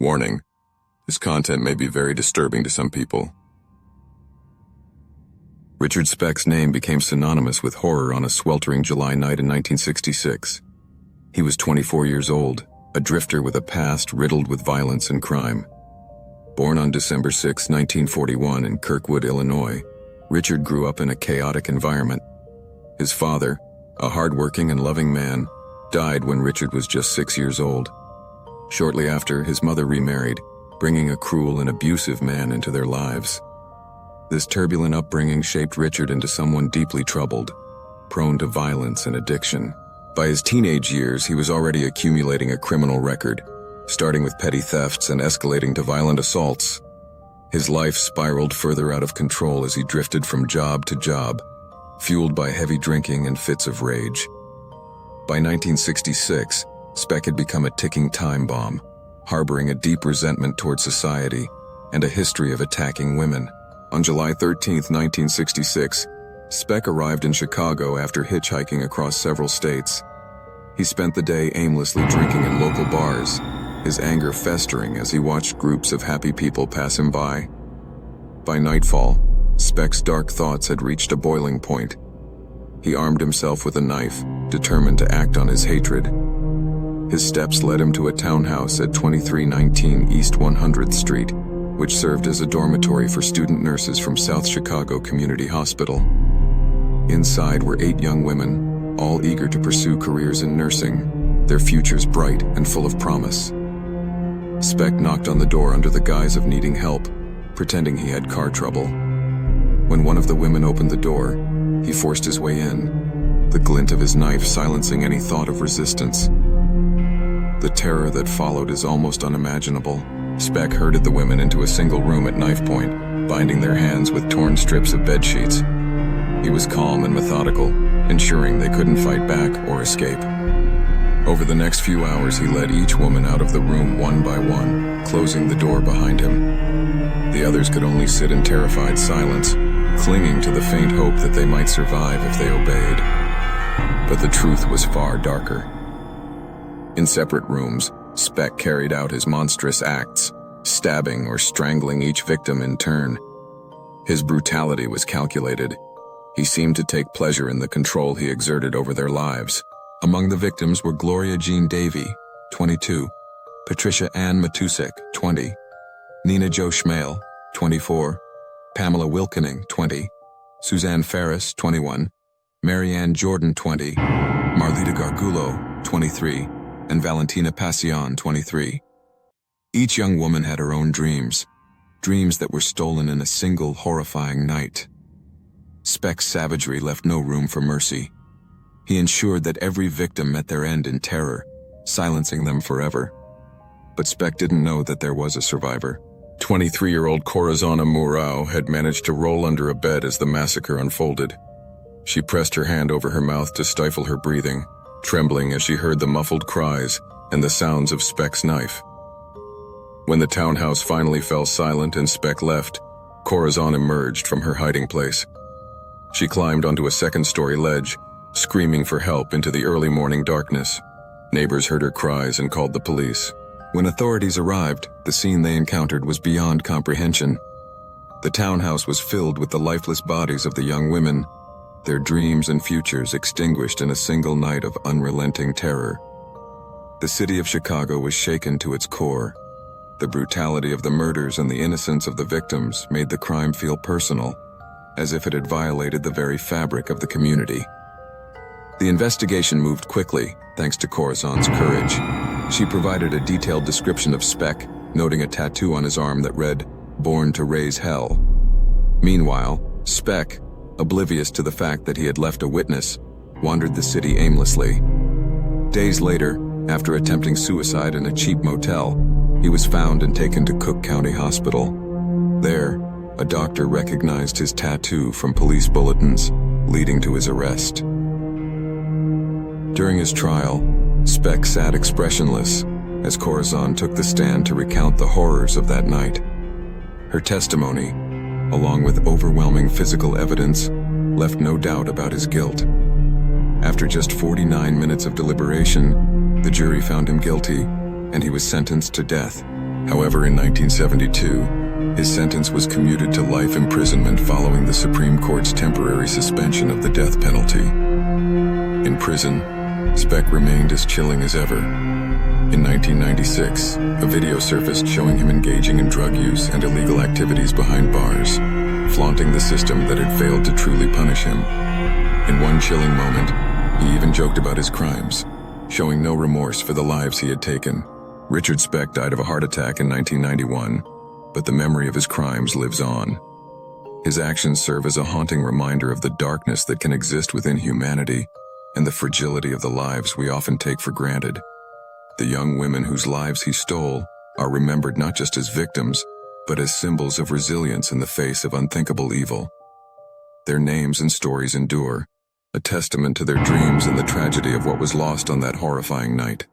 Warning: this content may be very disturbing to some people. Richard Speck's name became synonymous with horror on a sweltering July night in 1966. He was 24 years old, a drifter with a past riddled with violence and crime. Born on December 6, 1941 in Kirkwood, Illinois, Richard grew up in a chaotic environment. His father, a hard-working and loving man, died when Richard was just 6 years old. Shortly after, his mother remarried, bringing a cruel and abusive man into their lives. This turbulent upbringing shaped Richard into someone deeply troubled, prone to violence and addiction. By his teenage years, he was already accumulating a criminal record, starting with petty thefts and escalating to violent assaults. His life spiraled further out of control as he drifted from job to job, fueled by heavy drinking and fits of rage. By 1966, Speck had become a ticking time bomb, harboring a deep resentment toward society and a history of attacking women. On July 13, 1966, Speck arrived in Chicago after hitchhiking across several states. He spent the day aimlessly drinking in local bars, his anger festering as he watched groups of happy people pass him by. By nightfall, Speck's dark thoughts had reached a boiling point. He armed himself with a knife, determined to act on his hatred. His steps led him to a townhouse at 2319 East 100th Street, which served as a dormitory for student nurses from South Chicago Community Hospital. Inside were 8 young women, all eager to pursue careers in nursing, their futures bright and full of promise. Speck knocked on the door under the guise of needing help, pretending he had car trouble. When one of the women opened the door, he forced his way in, the glint of his knife silencing any thought of resistance. The terror that followed is almost unimaginable. Speck herded the women into a single room at knife point, binding their hands with torn strips of bedsheets. He was calm and methodical, ensuring they couldn't fight back or escape. Over the next few hours, he led each woman out of the room one by one, closing the door behind him. The others could only sit in terrified silence, clinging to the faint hope that they might survive if they obeyed. But the truth was far darker. In separate rooms, Speck carried out his monstrous acts, stabbing or strangling each victim in turn. His brutality was calculated. He seemed to take pleasure in the control he exerted over their lives. Among the victims were Gloria Jean Davy, 22, Patricia Ann Matusek, 20, Nina Jo Schmale, 24, Pamela Wilkening, 20, Suzanne Ferris, 21, Marianne Jordan, 20, Marlita Gargulo, 23, and Valentina Passion, 23. Each young woman had her own dreams that were stolen in a single horrifying night. Speck's savagery left no room for mercy. He ensured that every victim met their end in terror, silencing them forever. But Speck didn't know that there was a survivor. 23-year-old Corazon Murao had managed to roll under a bed as the massacre unfolded. She pressed her hand over her mouth to stifle her breathing, trembling as she heard the muffled cries and the sounds of Speck's knife. When the townhouse finally fell silent and Speck left, Corazon emerged from her hiding place. She climbed onto a second-story ledge, screaming for help into the early morning darkness. Neighbors heard her cries and called the police. When authorities arrived, the scene they encountered was beyond comprehension. The townhouse was filled with the lifeless bodies of the young women, their dreams and futures extinguished in a single night of unrelenting terror. The city of Chicago was shaken to its core. The brutality of the murders and the innocence of the victims made the crime feel personal, as if it had violated the very fabric of the community. The investigation moved quickly, thanks to Corazon's courage. She provided a detailed description of Speck, noting a tattoo on his arm that read, "Born to Raise Hell." Meanwhile, Speck, oblivious to the fact that he had left a witness, wandered the city aimlessly. Days later, after attempting suicide in a cheap motel, he was found and taken to Cook County Hospital. There, a doctor recognized his tattoo from police bulletins, leading to his arrest. During his trial, Speck sat expressionless as Corazon took the stand to recount the horrors of that night. Her testimony, along with overwhelming physical evidence, left no doubt about his guilt. After just 49 minutes of deliberation, the jury found him guilty, and he was sentenced to death. However, in 1972, his sentence was commuted to life imprisonment following the Supreme Court's temporary suspension of the death penalty. In prison, Speck remained as chilling as ever. In 1996, a video surfaced showing him engaging in drug use and illegal activities behind bars, flaunting the system that had failed to truly punish him. In one chilling moment, he even joked about his crimes, showing no remorse for the lives he had taken. Richard Speck died of a heart attack in 1991, but the memory of his crimes lives on. His actions serve as a haunting reminder of the darkness that can exist within humanity and the fragility of the lives we often take for granted. The young women whose lives he stole are remembered not just as victims, but as symbols of resilience in the face of unthinkable evil. Their names and stories endure, a testament to their dreams and the tragedy of what was lost on that horrifying night.